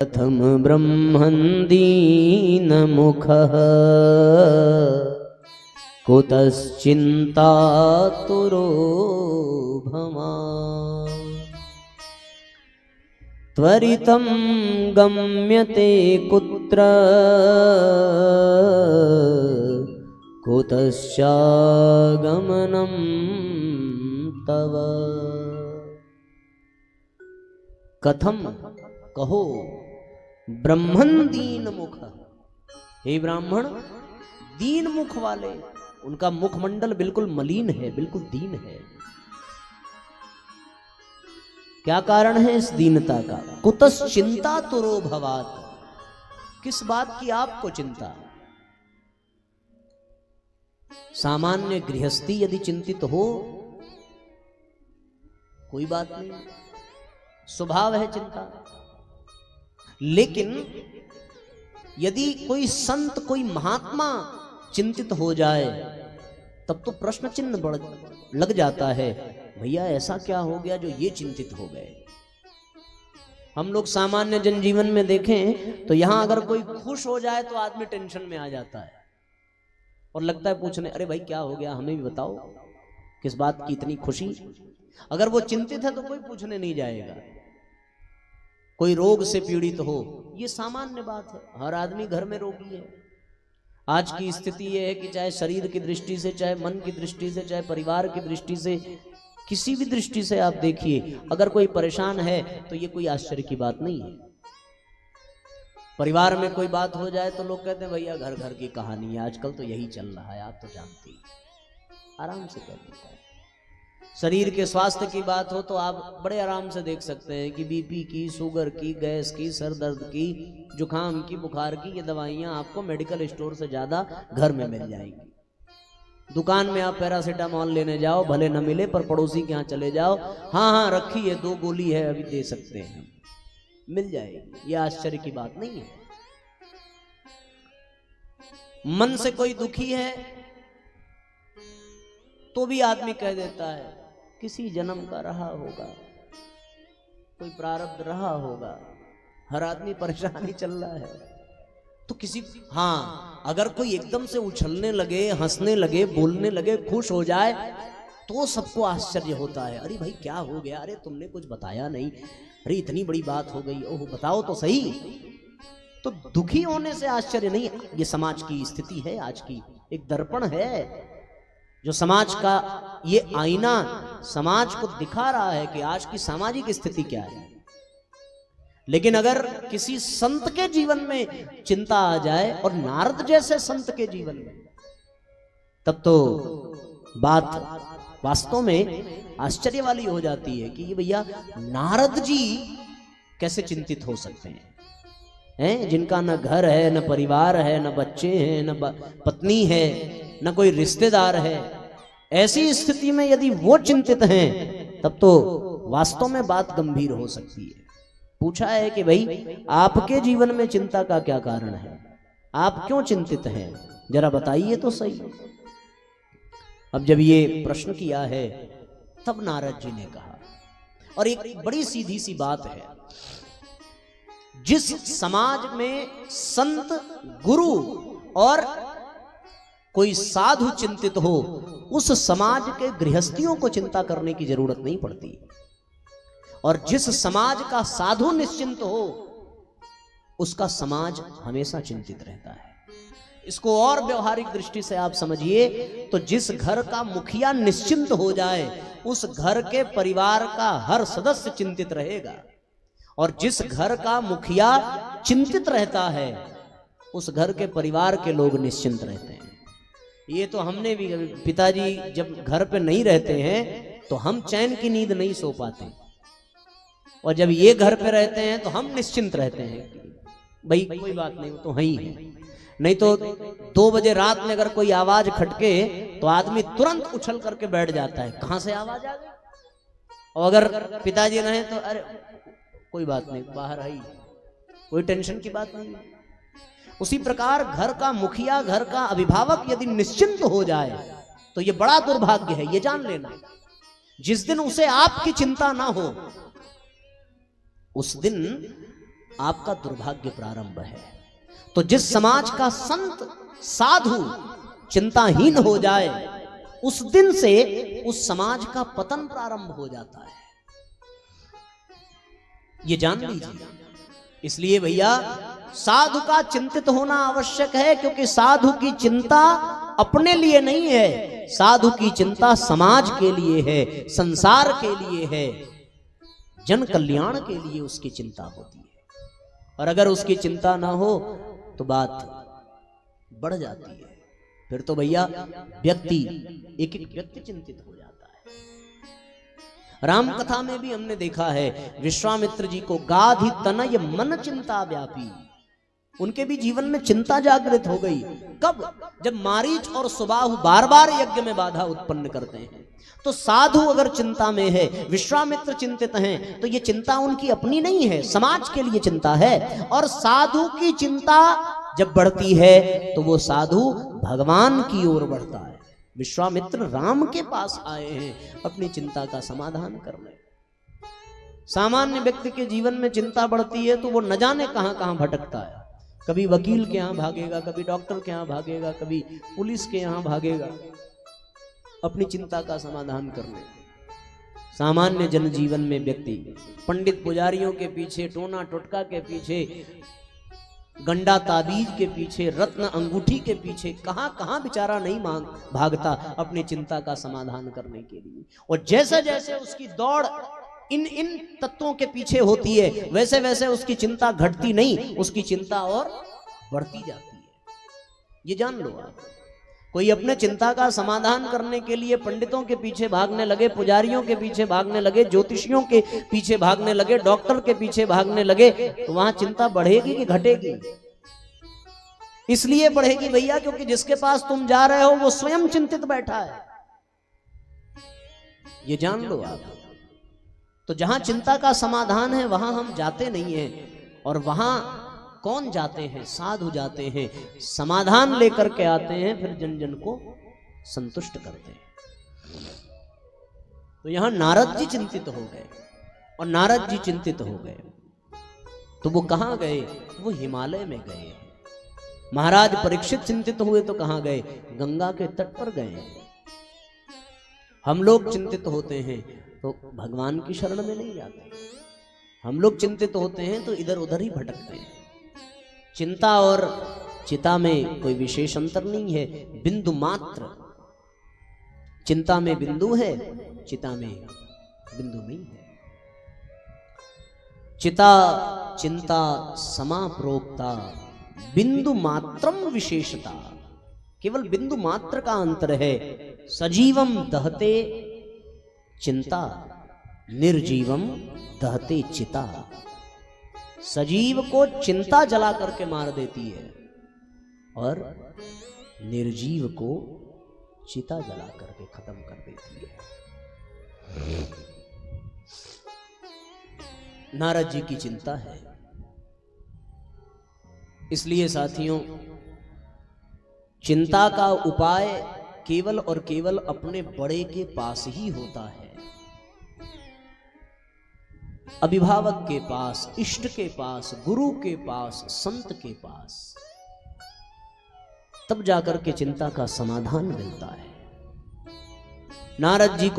कथम ब्रह्मन् दीनमुखः कुतश्चिन्तातुरो भवान् त्वरितं गम्यते कुत्र कुतश्चागमनं तव। कथम कहो ब्रह्मन् दीन मुख, हे ब्राह्मण दीन मुख वाले, उनका मुखमंडल बिल्कुल मलिन है, बिल्कुल दीन है। क्या कारण है इस दीनता का? कुतश्चिंता तुरो भवात्, किस बात की आपको चिंता? सामान्य गृहस्थी यदि चिंतित हो कोई बात नहीं, स्वभाव है चिंता। लेकिन यदि कोई संत, कोई महात्मा चिंतित हो जाए तब तो प्रश्न चिन्ह बढ़ लग जाता है, भैया ऐसा क्या हो गया जो ये चिंतित हो गए। हम लोग सामान्य जनजीवन में देखें तो यहां अगर कोई खुश हो जाए तो आदमी टेंशन में आ जाता है और लगता है पूछने, अरे भाई क्या हो गया, हमें भी बताओ, किस बात की इतनी खुशी। अगर वो चिंतित है तो कोई पूछने नहीं जाएगा। कोई रोग से पीड़ित हो, ये सामान्य बात है, हर आदमी घर में रोगी है। आज की स्थिति ये है कि चाहे शरीर की दृष्टि से, चाहे मन की दृष्टि से, चाहे परिवार की दृष्टि से, किसी भी दृष्टि से आप देखिए, अगर कोई परेशान है तो ये कोई आश्चर्य की बात नहीं है। परिवार में कोई बात हो जाए तो लोग कहते हैं भैया घर घर की कहानी है, आजकल तो यही चल रहा है, आप तो जानते ही, आराम से कह देता है। शरीर के स्वास्थ्य की बात हो तो आप बड़े आराम से देख सकते हैं कि बीपी की, शुगर की, गैस की, सर दर्द की, जुकाम की, बुखार की, ये दवाइयाँ आपको मेडिकल स्टोर से ज़्यादा घर में मिल जाएंगी। दुकान में आप पैरासीटामॉल लेने जाओ, भले न मिले पर पड़ोसी के यहाँ चले जाओ, हाँ हाँ रखी है, 2 गोली है अभी दे सकते हैं, मिल जाएगी। ये आश्चर्य की बात नहीं है। मन से कोई दुखी है तो भी आदमी कह देता है किसी जन्म का रहा होगा, कोई प्रारब्ध रहा होगा, हर आदमी परेशानी चल रहा है तो किसी, हाँ अगर कोई एकदम से उछलने लगे, हंसने लगे, बोलने लगे, खुश हो जाए तो सबको आश्चर्य होता है, अरे भाई क्या हो गया, अरे तुमने कुछ बताया नहीं, अरे इतनी बड़ी बात हो गई, ओह बताओ तो सही। तो दुखी होने से आश्चर्य नहीं, ये समाज की स्थिति है, आज की एक दर्पण है जो समाज का, ये आईना समाज को दिखा रहा है कि आज की सामाजिक स्थिति क्या है। लेकिन अगर किसी संत के जीवन में चिंता आ जाए, और नारद जैसे संत के जीवन में, तब तो बात वास्तव में आश्चर्य वाली हो जाती है कि ये भैया नारद जी कैसे चिंतित हो सकते हैं, जिनका न घर है, न परिवार है, न बच्चे हैं, न पत्नी है, न कोई रिश्तेदार है। ऐसी स्थिति में यदि वो चिंतित हैं तब तो वास्तव में बात गंभीर हो सकती है। पूछा है कि भाई आपके जीवन में चिंता का क्या कारण है, आप क्यों चिंतित हैं, जरा बताइए तो सही। अब जब ये प्रश्न किया है तब नारद जी ने कहा, और एक बड़ी सीधी सी बात है, जिस समाज में संत, गुरु और कोई साधु चिंतित हो, उस समाज के गृहस्थियों को चिंता करने की जरूरत नहीं पड़ती। और जिस समाज का साधु निश्चिंत हो, उसका समाज हमेशा चिंतित रहता है। इसको और व्यवहारिक दृष्टि से आप समझिए तो जिस घर का मुखिया निश्चिंत हो जाए, उस घर के परिवार का हर सदस्य चिंतित रहेगा। और जिस घर का मुखिया चिंतित रहता है, उस घर के परिवार के लोग निश्चिंत रहते हैं। ये तो हमने भी, पिताजी जब घर पे नहीं रहते हैं तो हम चैन की नींद नहीं सो पाते, और जब ये घर पे रहते हैं तो हम निश्चिंत रहते हैं, भाई कोई बात नहीं, वो तो है ही है। नहीं तो 2 बजे रात में अगर कोई आवाज खटके तो आदमी तुरंत उछल करके बैठ जाता है, कहां से आवाज आ गई। और अगर पिताजी रहे तो अरे कोई बात नहीं, बाहर आई, कोई टेंशन की बात नहीं। उसी प्रकार घर का मुखिया, घर का अभिभावक यदि निश्चिंत हो जाए तो ये बड़ा दुर्भाग्य है, ये जान लेना। जिस दिन उसे आपकी चिंता ना हो, उस दिन आपका दुर्भाग्य प्रारंभ है। तो जिस समाज का संत साधु चिंताहीन हो जाए, उस दिन से उस समाज का पतन प्रारंभ हो जाता है, ये जान लीजिए। इसलिए भैया साधु का चिंतित होना आवश्यक है, क्योंकि साधु की चिंता अपने लिए नहीं है, साधु की चिंता समाज के लिए है, संसार के लिए है, जन कल्याण के लिए उसकी चिंता होती है। और अगर उसकी चिंता ना हो तो बात बढ़ जाती है, फिर तो भैया व्यक्ति एक एक व्यक्ति चिंतित हो जाता है। राम कथा में भी हमने देखा है, विश्वामित्र जी को गाधि तनय मन चिंता व्यापी, उनके भी जीवन में चिंता जागृत हो गई। कब? जब मारीच और सुबाहु बार बार यज्ञ में बाधा उत्पन्न करते हैं। तो साधु अगर चिंता में है, विश्वामित्र चिंतित हैं, तो ये चिंता उनकी अपनी नहीं है, समाज के लिए चिंता है। और साधु की चिंता जब बढ़ती है तो वो साधु भगवान की ओर बढ़ता है। विश्वामित्र राम के पास आए हैं अपनी चिंता का समाधान करने। सामान्य व्यक्ति के जीवन में चिंता बढ़ती है तो वो न जाने कहां कहां भटकता है, कभी वकील के यहां भागेगा, कभी डॉक्टर के यहां भागेगा, कभी पुलिस के यहां भागेगा अपनी चिंता का समाधान करने। सामान्य जनजीवन में व्यक्ति पंडित पुजारियों के पीछे, टोना टोटका के पीछे, गंडा ताबीज के पीछे, रत्न अंगूठी के पीछे, कहां कहां बेचारा नहीं भागता अपनी चिंता का समाधान करने के लिए। और जैसे जैसे उसकी दौड़ इन तत्वों के पीछे होती है, वैसे वैसे उसकी चिंता घटती नहीं, उसकी चिंता और बढ़ती जाती है। ये जान लो आप। कोई अपने चिंता का समाधान करने के लिए पंडितों के पीछे भागने लगे, पुजारियों के पीछे भागने लगे, ज्योतिषियों के पीछे भागने लगे, डॉक्टर के पीछे भागने लगे, तो वहां चिंता बढ़ेगी कि घटेगी? इसलिए बढ़ेगी भैया क्योंकि जिसके पास तुम जा रहे हो वो स्वयं चिंतित बैठा है। ये जान लो आप। तो जहां चिंता का समाधान है वहां हम जाते नहीं हैं, और वहां कौन जाते हैं? साधु जाते हैं, समाधान लेकर के आते हैं, फिर जन जन को संतुष्ट करते हैं। तो यहां नारद जी चिंतित हो गए, और नारद जी चिंतित हो गए तो वो कहां गए? वो हिमालय में गए। महाराज परीक्षित चिंतित हुए तो कहां गए? गंगा के तट पर गए। हम लोग चिंतित होते हैं तो भगवान की शरण में नहीं जाते, हम लोग चिंतित होते हैं तो इधर उधर ही भटकते हैं। चिंता और चिता में कोई विशेष अंतर नहीं है, बिंदु मात्र। चिंता में बिंदु है, चिता में बिंदु नहीं है। चिता चिंता समा प्रोक्ता, बिंदु मात्रम विशेषता। केवल बिंदु मात्र का अंतर है। सजीवम दहते चिंता, निर्जीवम दहते चिता। सजीव को चिंता जला करके मार देती है, और निर्जीव को चिता जला करके खत्म कर देती है। नारद जी की चिंता है। इसलिए साथियों, चिंता का उपाय केवल और केवल अपने बड़े के पास ही होता है, अभिभावक के पास, इष्ट के पास, गुरु के पास, संत के पास। तब जाकर के चिंता का समाधान मिलता है। नारद जी को